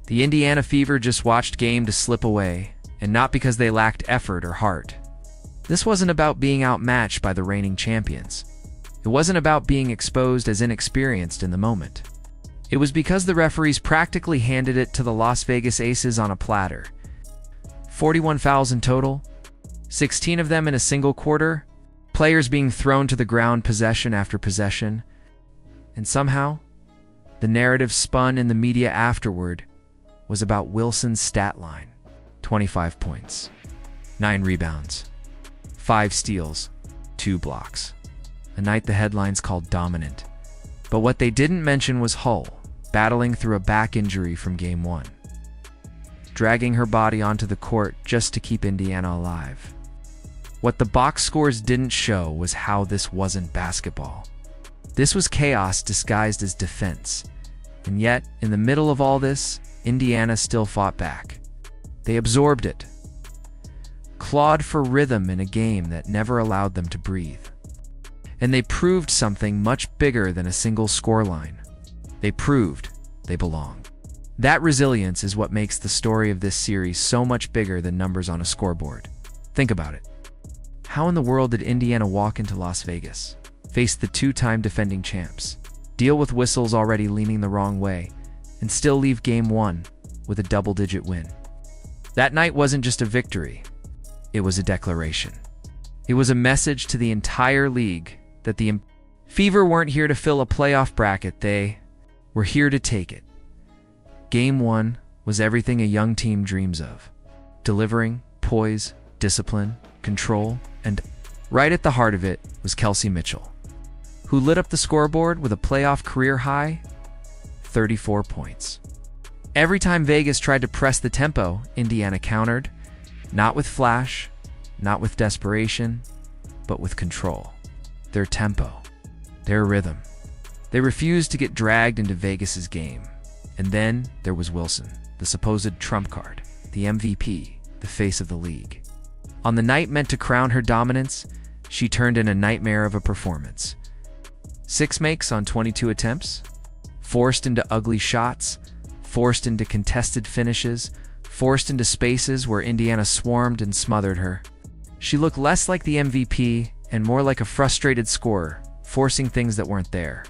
The Indiana Fever just watched game to slip away, and not because they lacked effort or heart. This wasn't about being outmatched by the reigning champions. It wasn't about being exposed as inexperienced in the moment. It was because the referees practically handed it to the Las Vegas Aces on a platter. 41 fouls in total, 16 of them in a single quarter, players being thrown to the ground possession after possession, and somehow, the narrative spun in the media afterward was about Wilson's stat line: 25 points, 9 rebounds, 5 steals, 2 blocks. A night the headlines called dominant. But what they didn't mention was Hull, battling through a back injury from Game 1, dragging her body onto the court just to keep Indiana alive. What the box scores didn't show was how this wasn't basketball. This was chaos disguised as defense. And yet, in the middle of all this, Indiana still fought back. They absorbed it, clawed for rhythm in a game that never allowed them to breathe. And they proved something much bigger than a single scoreline. They proved they belong. That resilience is what makes the story of this series so much bigger than numbers on a scoreboard. Think about it. How in the world did Indiana walk into Las Vegas, face the two-time defending champs, deal with whistles already leaning the wrong way, and still leave Game 1 with a double-digit win? That night wasn't just a victory. It was a declaration. It was a message to the entire league that the Fever weren't here to fill a playoff bracket. They were here to take it. Game 1 was everything a young team dreams of. Delivering, poise, discipline, control, and right at the heart of it was Kelsey Mitchell, who lit up the scoreboard with a playoff career high, 34 points. Every time Vegas tried to press the tempo, Indiana countered, not with flash, not with desperation, but with control. Their tempo, their rhythm. They refused to get dragged into Vegas's game. And then there was Wilson, the supposed trump card, the MVP, the face of the league. On the night meant to crown her dominance, she turned in a nightmare of a performance. 6 makes on 22 attempts, forced into ugly shots, forced into contested finishes, forced into spaces where Indiana swarmed and smothered her. She looked less like the MVP and more like a frustrated scorer, forcing things that weren't there.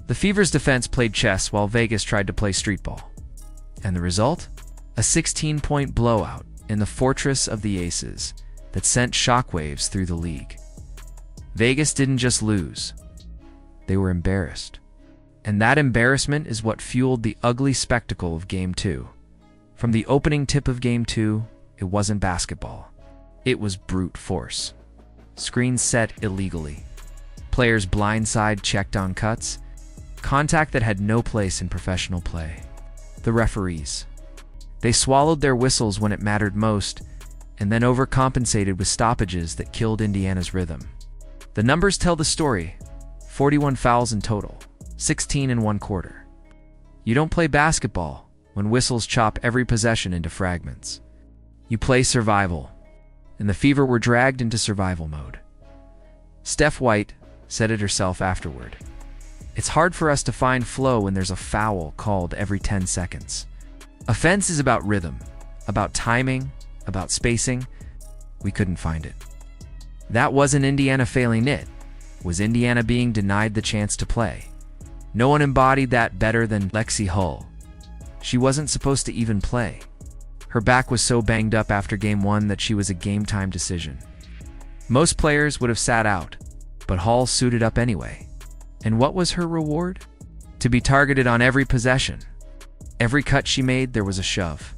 The Fever's defense played chess while Vegas tried to play street ball. And the result? A 16-point blowout in the fortress of the Aces that sent shockwaves through the league. Vegas didn't just lose. They were embarrassed. And that embarrassment is what fueled the ugly spectacle of Game 2. From the opening tip of Game 2, it wasn't basketball. It was brute force. Screens set illegally. Players blindside checked on cuts. Contact that had no place in professional play. The referees. They swallowed their whistles when it mattered most, and then overcompensated with stoppages that killed Indiana's rhythm. The numbers tell the story. 41 fouls in total, 16 in one quarter. You don't play basketball when whistles chop every possession into fragments. You play survival, and the Fever were dragged into survival mode. Steph White said it herself afterward. It's hard for us to find flow when there's a foul called every 10 seconds. Offense is about rhythm, about timing, about spacing. We couldn't find it. That wasn't Indiana failing it was Indiana being denied the chance to play. No one embodied that better than Lexie Hull. She wasn't supposed to even play. Her back was so banged up after Game 1 that she was a game-time decision. Most players would have sat out, but Hull suited up anyway. And what was her reward? To be targeted on every possession. Every cut she made, there was a shove.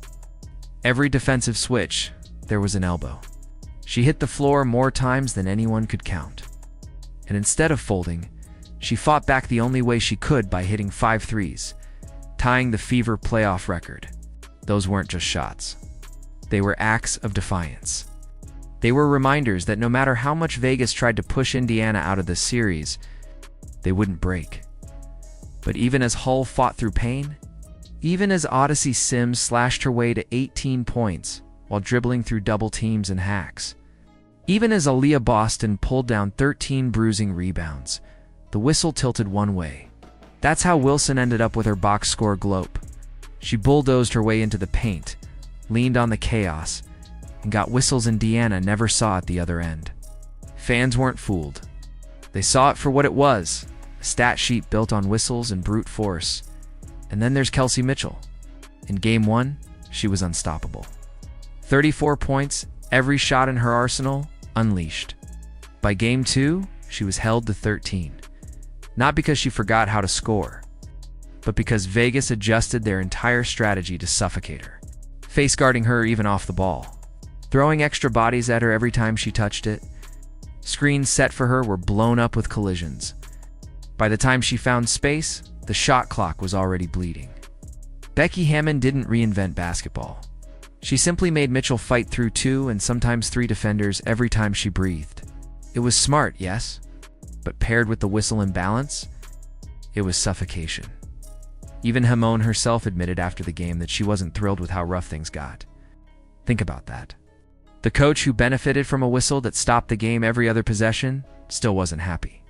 Every defensive switch, there was an elbow. She hit the floor more times than anyone could count. And instead of folding, she fought back the only way she could by hitting 5 threes, tying the Fever playoff record. Those weren't just shots. They were acts of defiance. They were reminders that no matter how much Vegas tried to push Indiana out of the series, they wouldn't break. But even as Hull fought through pain, even as Odyssey Sims slashed her way to 18 points while dribbling through double teams and hacks, even as Aaliyah Boston pulled down 13 bruising rebounds, the whistle tilted one way. That's how Wilson ended up with her box score globe. She bulldozed her way into the paint, leaned on the chaos, and got whistles Indiana never saw at the other end. Fans weren't fooled. They saw it for what it was, a stat sheet built on whistles and brute force. And then there's Kelsey Mitchell. In Game 1, she was unstoppable. 34 points, every shot in her arsenal, unleashed. By Game 2, she was held to 13. Not because she forgot how to score, but because Vegas adjusted their entire strategy to suffocate her, face-guarding her even off the ball, throwing extra bodies at her every time she touched it. Screens set for her were blown up with collisions. By the time she found space, the shot clock was already bleeding. Becky Hammon didn't reinvent basketball. She simply made Mitchell fight through 2 and sometimes 3 defenders every time she breathed. It was smart, yes, but paired with the whistle imbalance, it was suffocation. Even Hammon herself admitted after the game that she wasn't thrilled with how rough things got. Think about that. The coach who benefited from a whistle that stopped the game every other possession still wasn't happy.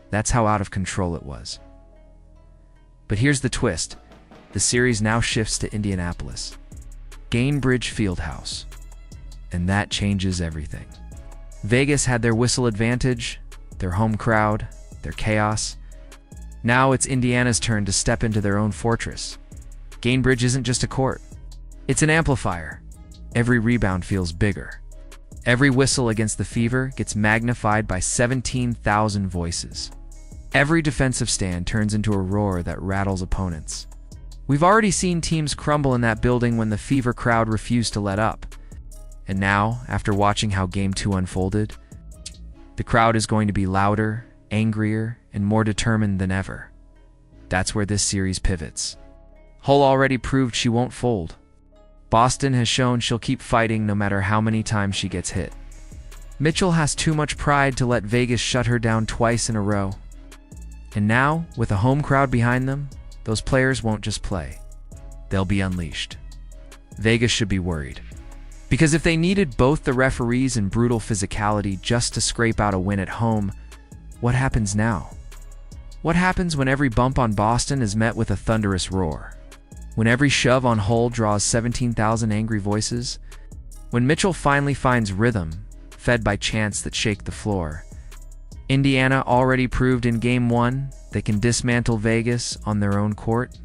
That's how out of control it was. But here's the twist. The series now shifts to Indianapolis, Gainbridge Fieldhouse, and that changes everything. Vegas had their whistle advantage, their home crowd, their chaos. Now it's Indiana's turn to step into their own fortress. Gainbridge isn't just a court. It's an amplifier. Every rebound feels bigger. Every whistle against the Fever gets magnified by 17,000 voices. Every defensive stand turns into a roar that rattles opponents. We've already seen teams crumble in that building when the Fever crowd refused to let up. And now, after watching how Game 2 unfolded, the crowd is going to be louder, angrier, and more determined than ever. That's where this series pivots. Hull already proved she won't fold. Boston has shown she'll keep fighting no matter how many times she gets hit. Mitchell has too much pride to let Vegas shut her down twice in a row. And now, with a home crowd behind them, those players won't just play. They'll be unleashed. Vegas should be worried. Because if they needed both the referees and brutal physicality just to scrape out a win at home, what happens now? What happens when every bump on Boston is met with a thunderous roar? When every shove on Hull draws 17,000 angry voices? When Mitchell finally finds rhythm, fed by chants that shake the floor? Indiana already proved in Game 1 they can dismantle Vegas on their own court.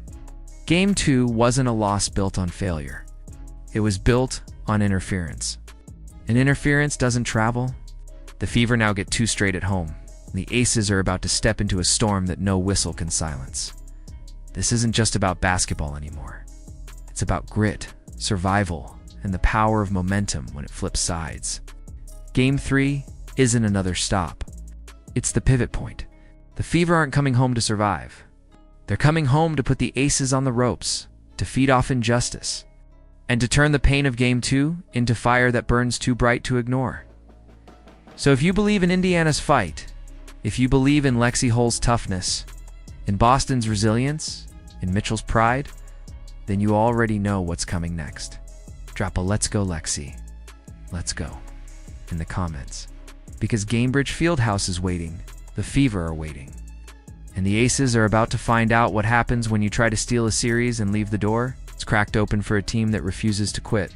Game 2 wasn't a loss built on failure. It was built on interference. And interference doesn't travel. The Fever now get 2 straight at home. The Aces are about to step into a storm that no whistle can silence. This isn't just about basketball anymore. It's about grit, survival, and the power of momentum when it flips sides. Game 3 isn't another stop. It's the pivot point. The Fever aren't coming home to survive. They're coming home to put the Aces on the ropes, to feed off injustice, and to turn the pain of Game 2 into fire that burns too bright to ignore. So if you believe in Indiana's fight, if you believe in Lexie Hull's toughness, in Boston's resilience, in Mitchell's pride, then you already know what's coming next. Drop a "Let's go, Lexie. Let's go" in the comments. Because Gainbridge Fieldhouse is waiting, the Fever are waiting. And the Aces are about to find out what happens when you try to steal a series and leave the door. It's cracked open for a team that refuses to quit.